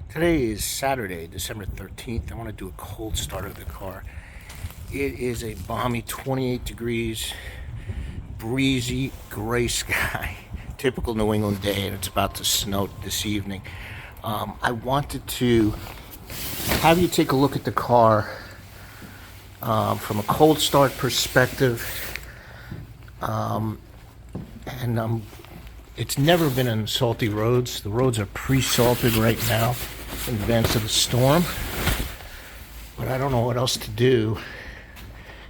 Today is Saturday, December 13th. I want to do a cold start of the car. It is a balmy 28 degrees, breezy, gray sky. Typical New England day, and it's about to snow this evening. I wanted to have you take a look at the car from a cold start perspective. It's never been on salty roads. The roads are pre-salted right now in advance of the storm. But I don't know what else to do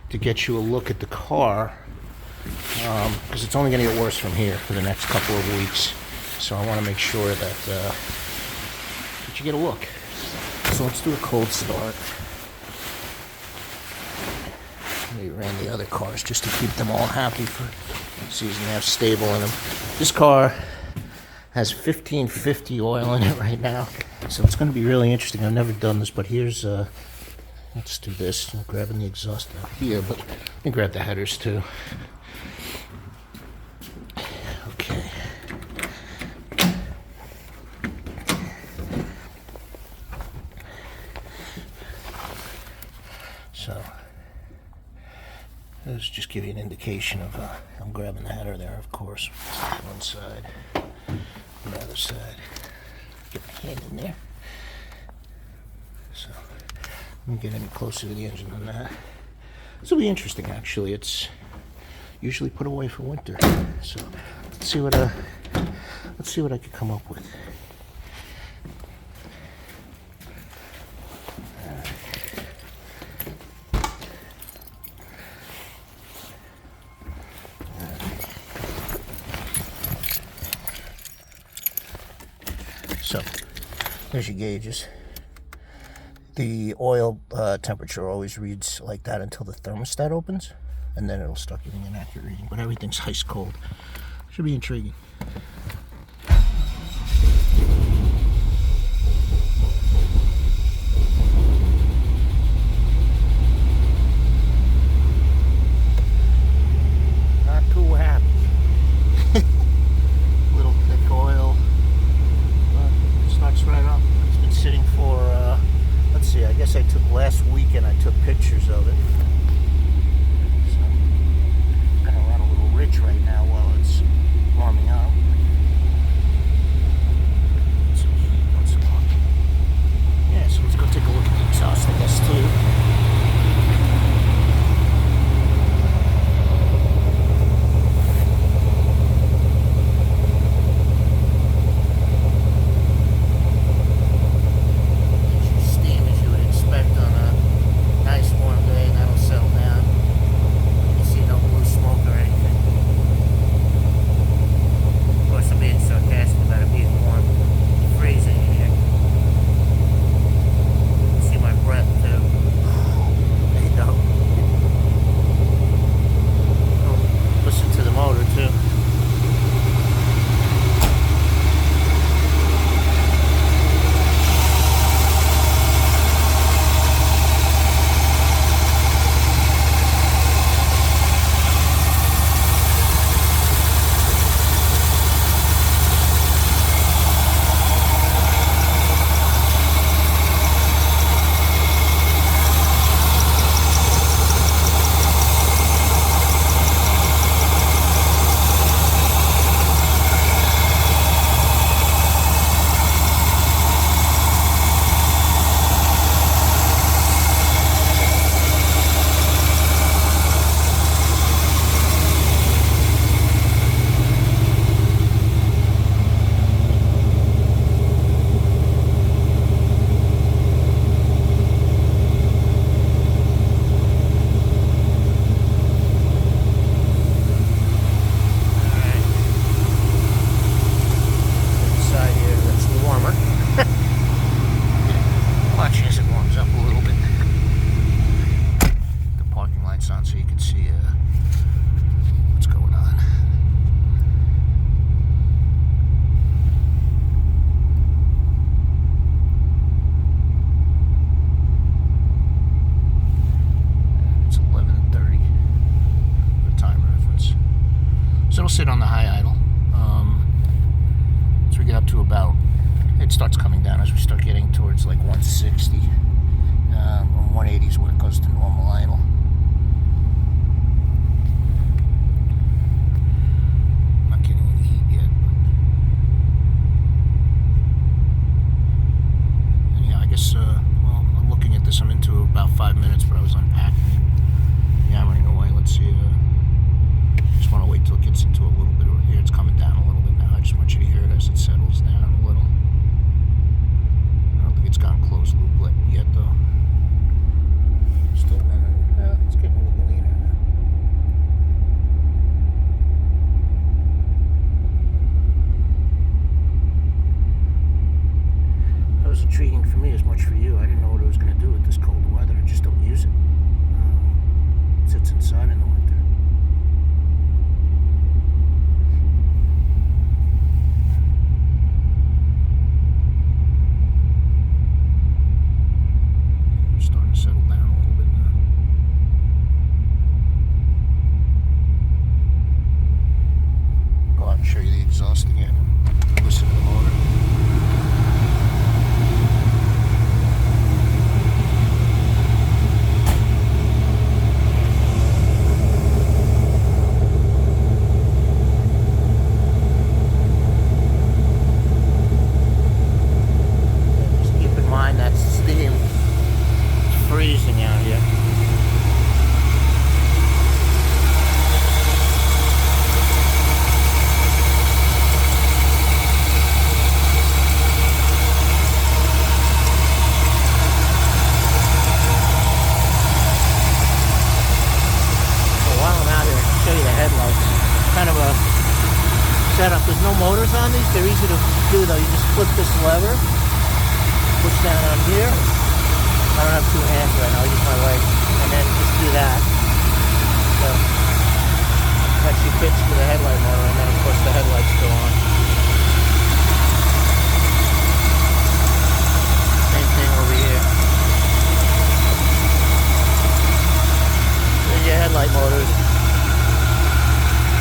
to get you a look at the car, because it's only going to get worse from here for the next couple of weeks. So I want to make sure that you get a look. So let's do a cold start. We ran the other cars just to keep them all happy for season. They have stable in them. This car has 1550 oil in it right now, so it's going to be really interesting. I've never done this, but here's let's do this. I'm grabbing the exhaust out here, but let me grab the headers too. Okay. So let's just give you an indication of I'm grabbing the header there, of course. One side, the other side. Get my hand in there. So let me get any closer to the engine than that. This will be interesting, actually. It's usually put away for winter. So let's see what I could come up with. So there's your gauges. The oil temperature always reads like that until the thermostat opens, and then it'll start giving an accurate reading. But everything's ice cold. Should be intriguing. Not too happy. Little thick oil. Starts right up. It's been sitting for, let's see, I guess I took last weekend, I took pictures of it. So, it's going to run a little rich right now while it's warming up. Yeah, so let's go take a look at the exhaust, I guess, too. Steam, as you would expect on a nice warm day, and that'll settle it starts coming down as we start getting towards like 160. 180 is where it goes to normal idle. Not getting any heat yet. And yeah, I guess, well, I'm looking at this. I'm into about 5 minutes, but I was unpacking and yammering away. Let's see. Just want to wait till it gets into a little bit of here. It's coming down a little bit now. I just want you to hear it as it settles down a little. I don't think it's gone closed loop yet, though. Still running. Yeah, it's getting a little leaner now. That was intriguing for me as much for you. I didn't know what it was going to do with this cold weather. I just don't use it. It sits inside in the winter. Starting to settle down a little bit now. Go out and show you the exhaust again and listen to the motor. Just keep in mind that's steam. Freezing out here. So while I'm out here, I'll show you the headlights. Kind of a setup. There's no motors on these. They're easy to do though. You just flip this lever, push down on here. I don't have two hands right now, I'll use my legs. And then just do that. So, actually fits to the headlight motor, and then of course the headlights go on. Same thing over here. There's your headlight motors.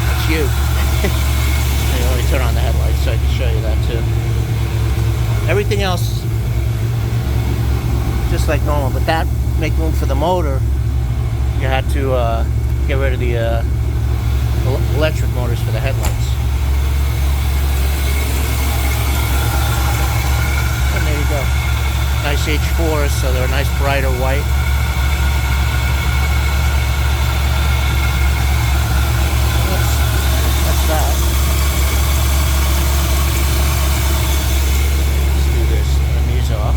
That's you. And you only turn on the headlights, so I can show you that too. Everything else just like normal, but that make room for the motor. You had to get rid of the electric motors for the headlights. And there you go. Nice H4s, so they're a nice brighter white. That's that. Let's do this. Turn these off.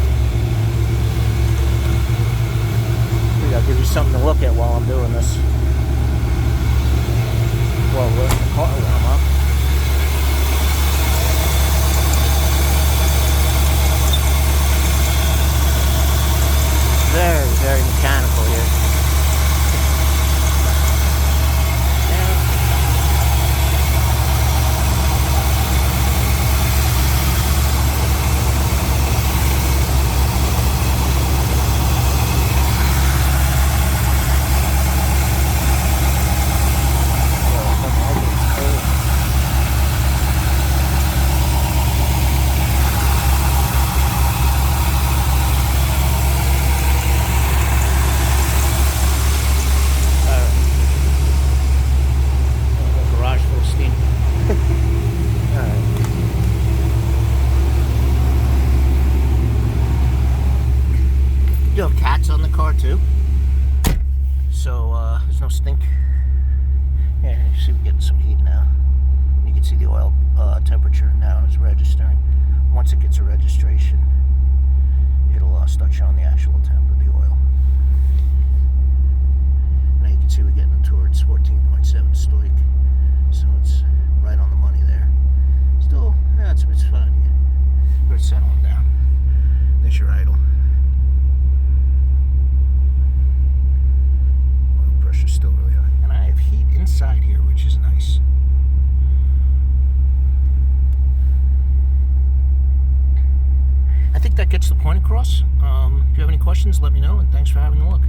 I'll give you something to look at while I'm doing this. Well, we're in the car when I'm up. Very, very mechanical here. You have cats on the car too, so there's no stink. Yeah, you see we're getting some heat now. You can see the oil temperature now is registering. Once it gets a registration, it'll start showing the actual temp of the oil. Now you can see we're getting towards 14.7 stoic, so it's right on the money there. Still, yeah, it's fine. We're settling down. There's your idle. Pressure's still really high, and I have heat inside here, which is nice. I think that gets the point across. If you have any questions, let me know, and thanks for having a look.